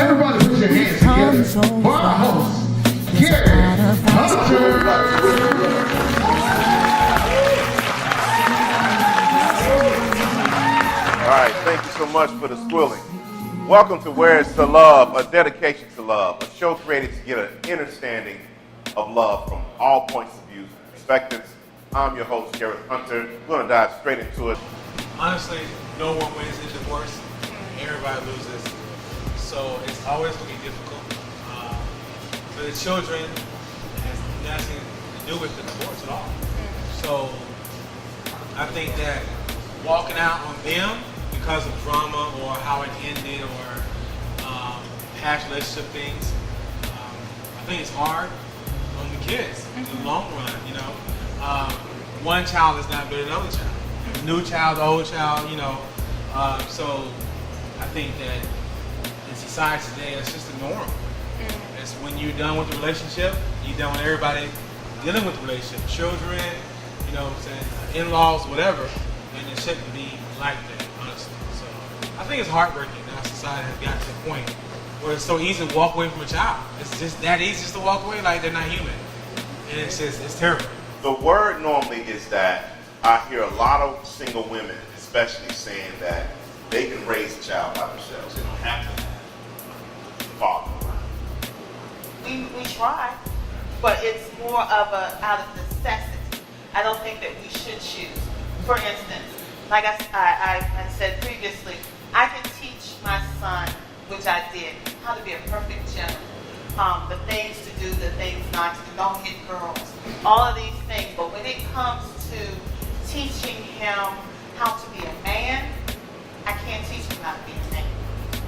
Everybody put your hands together for our host, Gary Hunter. All right, thank you so much for the squilling. Welcome to Where's the Love, a dedication to love, a show created to get an understanding of love from all points of view and perspectives. I'm your host, Gary Hunter. We're going to dive straight into it. Honestly, no one wins in divorce. Everybody loses. So it's always going to be difficult. For the children, it has nothing to do with the divorce at all. So I think that walking out on them because of drama or how it ended or past relationship things, I think it's hard on the kids in the long run, you know. One child is not better than another child. The new child, the old child, you know. So I think that in society today, it's just a norm. It's when you're done with the relationship, you're done with everybody dealing with the relationship, children, you know what I'm saying, in-laws, whatever, and it shouldn't be like that, honestly. So I think it's heartbreaking that society has gotten to the point where it's so easy to walk away from a child. It's just that easy just to walk away like they're not human. And it's just, it's terrible. The word normally is that I hear a lot of single women, especially, saying that they can raise a child by themselves. They don't have to have a father. We try, but it's more of a out of necessity. I don't think that we should choose. For instance, like I said previously, I can teach my son, which I did, how to be a perfect gentleman. The things to do, the things not to do, don't hit girls, all of these things. But when it comes to teaching him how to be a man, I can't teach him how to be a man.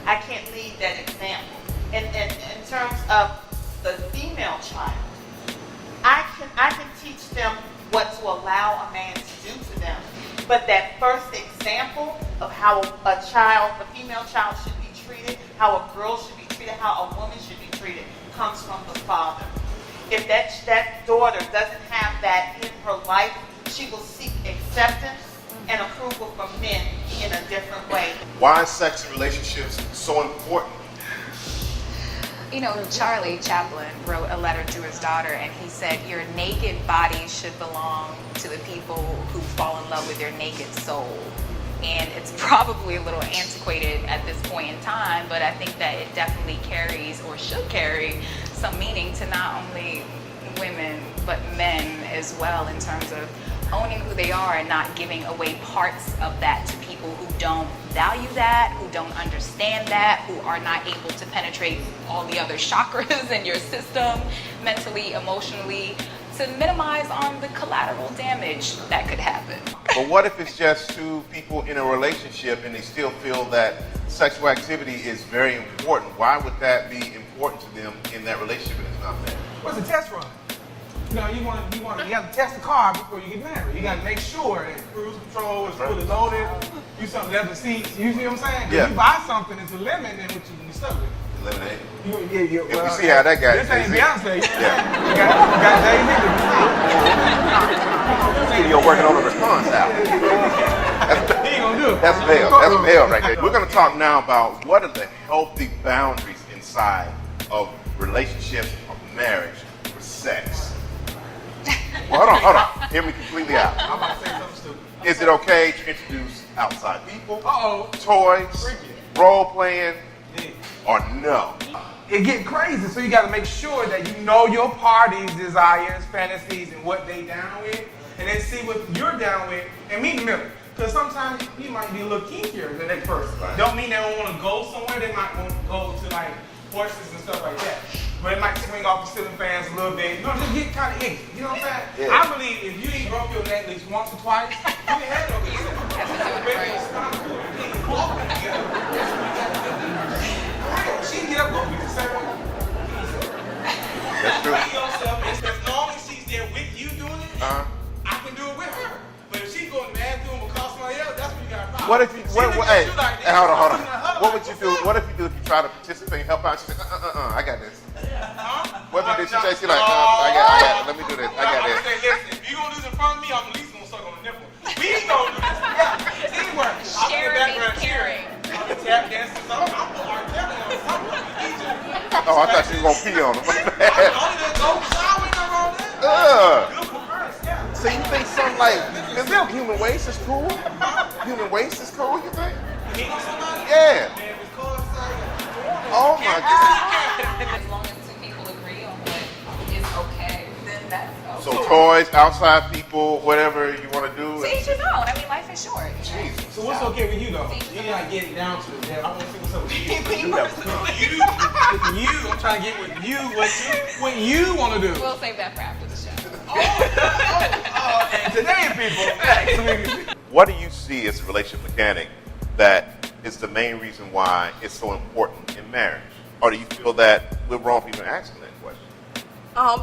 I can't lead that example. And in terms of the female child, I can teach them what to allow a man to do to them. But that first example of how a female child should be treated, how a girl should be treated, how a woman should be treated, comes from the father. If that daughter doesn't have that in her life, she will seek acceptance and approval from men in a different way. Why is sex and relationships so important? You know, Charlie Chaplin wrote a letter to his daughter and he said, your naked body should belong to the people who fall in love with your naked soul. And it's probably a little antiquated at this point in time, but I think that it definitely carries or should carry some meaning to not only women, but men as well, in terms of owning who they are and not giving away parts of that to people who don't value that, who don't understand that, who are not able to penetrate all the other chakras in your system, mentally, emotionally, to minimize on the collateral damage that could happen. But what if it's just two people in a relationship and they still feel that sexual activity is very important? Why would that be important to them in that relationship and it's not there? What's a test run? You know, you have to test the car before you get married. You got to make sure that cruise control is fully loaded. You some leather seats. You see what I'm saying? Yeah. If you buy something, it's a limit, then what you be stuck with. Eliminate. If we see how that guy this ain't Beyonce. Yeah. You got You're working on a response album. He ain't gonna do it. That's veil. That's veil right there. We're going to talk now about what are the healthy boundaries inside of relationships or marriage for sex. Well, hold on. Hear me completely out. I'm about to say something stupid. Is it okay to introduce outside people, Uh-oh. toys, role playing, or no? It get crazy, so you got to make sure that you know your party's desires, fantasies, and what they down with, and then see what you're down with, and meet in the middle. Because sometimes you might be a little kinkier than that person. Right. Don't mean they don't want to go somewhere. They might want to go to like horses and stuff like that. But it might swing off the ceiling fans a little bit. You know, just get kind of icky. You know what I'm saying? Yeah. I believe if you ain't broke your neck at least once or twice, you ain't had no good sex. It's not cool. You ain't walking together. She can get up, go get the same. That's true. Be yourself. As long as she's there with you doing it, Uh-huh. I can do it with her. But if she go in the bathroom or call somebody else, that's when you got a problem. What if you, hey, hold on. What would you do? What's What if you try to participate and help out? She said, I got this. Huh? What if you do? She like, I got it. Let me do this. I got I'm this. saying, listen, if you gonna do this in front of me, I'm at least gonna suck on the nipple. We gonna do this together. Teamwork. Sharing and caring. I'm gonna tap dancing. I'm gonna R. Kelly on something. I thought you were gonna pee on him. So you think something like, is there human waste is cool? Human waste is cool, you think? Yeah. Oh my God. As long as two people agree on what is okay, then that's okay. So toys, outside people, whatever you want to do. To each his own. I mean, life is short. Jesus. So what's okay with you though? You're not getting down to it. I want to see what's up with you. I'm trying to get with you. What you want to do? We'll save that for after the show. And today, people, What do you see as a relationship mechanic that is the main reason why it's so important in marriage? Or do you feel that we're wrong for even asking that question?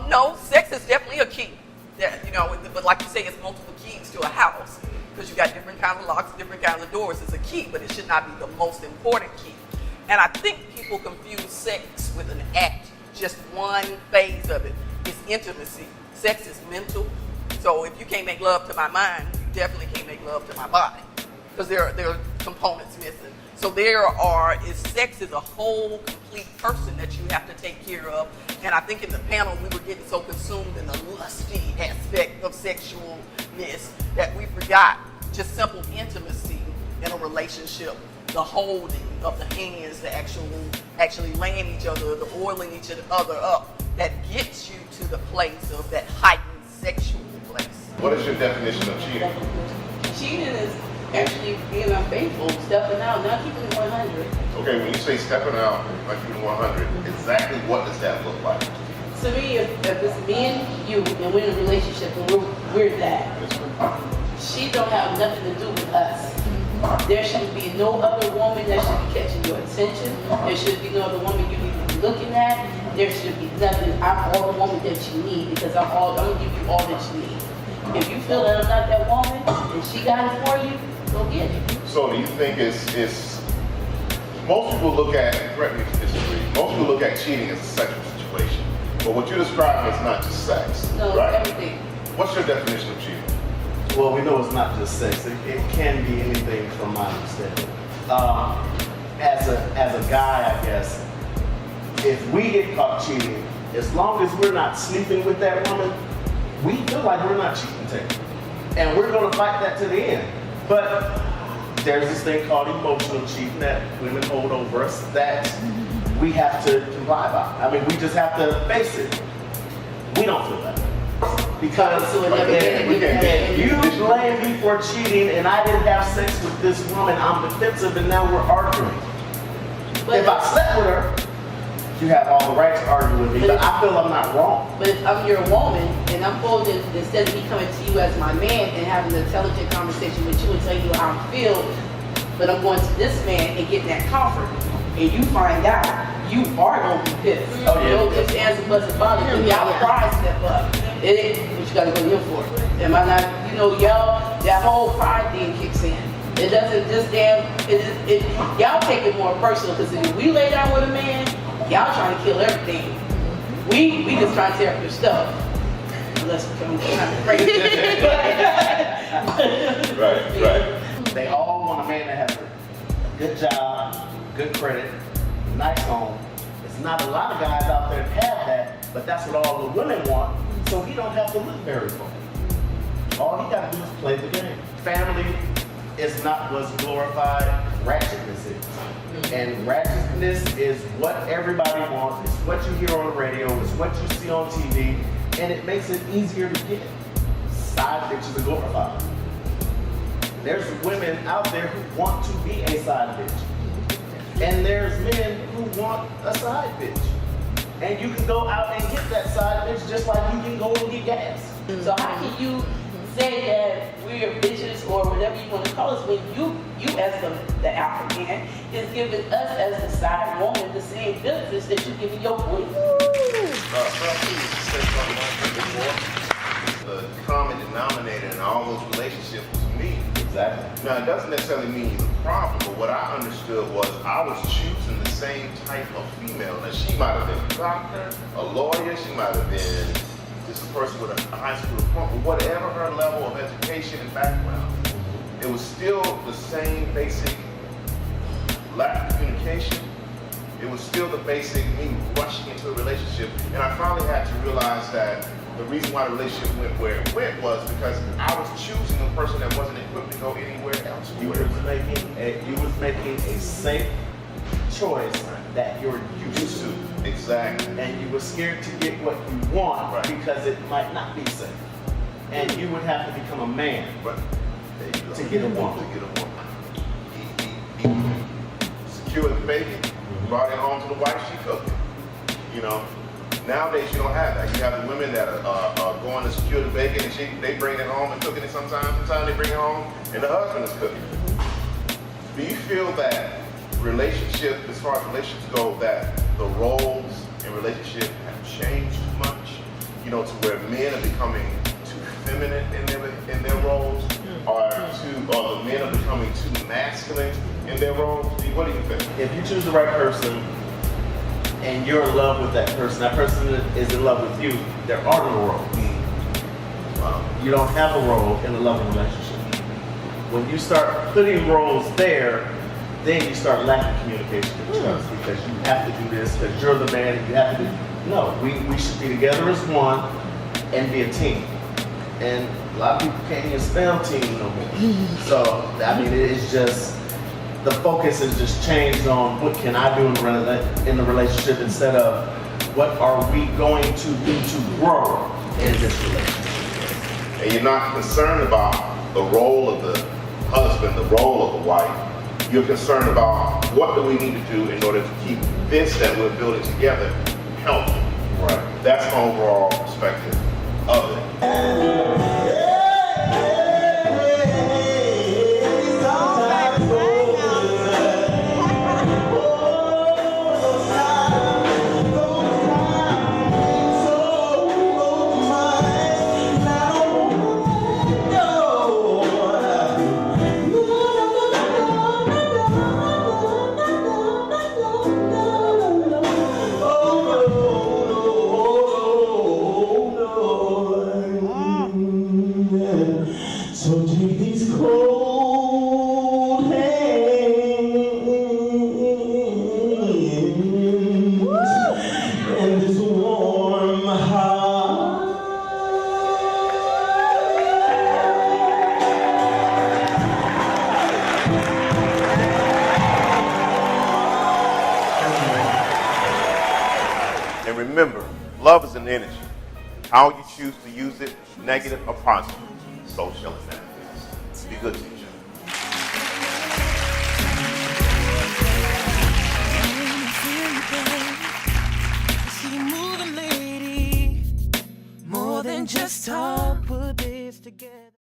No, sex is definitely a key. That, you know, but like you say, it's multiple keys to a house because you got different kinds of locks, different kinds of doors. It's a key, but it should not be the most important key. And I think people confuse sex with an act, just one phase of it. It's intimacy. Sex is mental. So if you can't make love to my mind, you definitely can't make love to my body because there are components missing. So sex is a whole complete person that you have to take care of. And I think in the panel we were getting so consumed in the lusty aspect of sexualness that we forgot just simple intimacy in a relationship, the holding of the hands, the actually laying each other, the oiling each other up, that gets you to the place of that heightened sexual place. What is your definition of cheating? Cheating is actually being unfaithful, stepping out, not keeping it 100. Okay, when you say stepping out, like you're 100, exactly what does that look like? To me, if it's me and you, and we're in a relationship, and we're that, she don't have nothing to do with us. There should be no other woman that should be catching your attention. There should be no other woman you need to be looking at. There should be nothing. I'm all the woman that you need because I'm gonna give you all that you need. If you feel that I'm not that woman and she got it for you, go get it. So do you think it's most people look at, and correct me if you disagree, most people look at cheating as a sexual situation. But what you describe is not just sex, No, right? it's everything. What's your definition of cheating? Well, we know it's not just sex. It can be anything from my understanding. As a guy, I guess, if we get caught cheating, as long as we're not sleeping with that woman, we feel like we're not cheating technically. And we're going to fight that to the end. But there's this thing called emotional cheating that women hold over us that we have to comply by. I mean, we just have to face it. We don't feel that. Because if you blame me for cheating and I didn't have sex with this woman, I'm defensive and now we're arguing. If I slept with her, you have all the right to argue with me, but I feel I'm not wrong. But if I'm your woman and I'm supposed to, instead of me coming to you as my man and having an intelligent conversation with you and telling you how I feel, but I'm going to this man and getting that comfort, and you find out, you are going to be pissed. Oh, yeah. No ifs, ands, and buts about it. Y'all pride step up. It ain't what you got to go in for. Am I not, y'all, that whole pride thing kicks in. It doesn't just y'all take it more personal because if we lay down with a man, y'all trying to kill everything. We just trying to tear up your stuff. Unless we come kind of crazy. Right. They all want a man that has a good job, good credit, nice home. It's not a lot of guys out there that have that, but that's what all the women want, so he don't have to look very far. All he got to do is play the game. Family is not what's glorified, ratchetness is. And ratchetness is what everybody wants. It's what you hear on the radio. It's what you see on TV. And it makes it easier to get. Side bitches are glorified. There's women out there who want to be a side bitch. And there's men who want a side bitch. And you can go out and get that side bitch just like you can go and get gas. So how can you say that we're bitches or whatever you want to call us when you as the alpha man is giving us as the side woman the same benefits that you're giving your queen? The common denominator in all those relationships was me. Exactly. Now, it doesn't necessarily mean you're the problem, but what I understood was I was choosing the same type of female. Now, she might have been a doctor, a lawyer, she might have been just a person with a high school diploma, whatever her level of education and background. It was still the same basic lack of communication, It was still the basic me rushing into a relationship. And I finally had to realize that the reason why the relationship went where it went was because I was choosing a person that wasn't equipped to go anywhere else. You was making a safe choice that you're used to. Exactly. And you were scared to get what you want because it might not be safe. And you would have to become a man to get a woman. He secured the bacon, brought it home to the wife, she cooked it. You know, nowadays you don't have that. You have the women that are going to secure the bacon and they bring it home and cooking it sometimes. Sometimes they bring it home and the husband is cooking it. Do you feel that as far as relationships go, that the roles in relationship have changed too much? You know, to where men are becoming too feminine in their roles, or the men are becoming too masculine in their roles? What do you think? If you choose the right person and you're in love with that person is in love with you, there are no roles. Wow. You don't have a role in a loving relationship. When you start putting roles there, then you start lacking communication and trust because you have to do this because you're the man and you have to do. No, we should be together as one and be a team. And a lot of people can't even spell team no more. So, I mean, it's just, the focus has just changed on what can I do in the relationship instead of what are we going to do to grow in this relationship. And you're not concerned about the role of the husband, the role of the wife. You're concerned about what do we need to do in order to keep this that we're building together healthy. Right. That's the overall perspective of it. So take these cold hands and this warm heart. And remember, love is an energy. How you choose to use it, negative or positive, so shall it manifest. Be good to each other. See you moving, lady. More than just talk, put this together.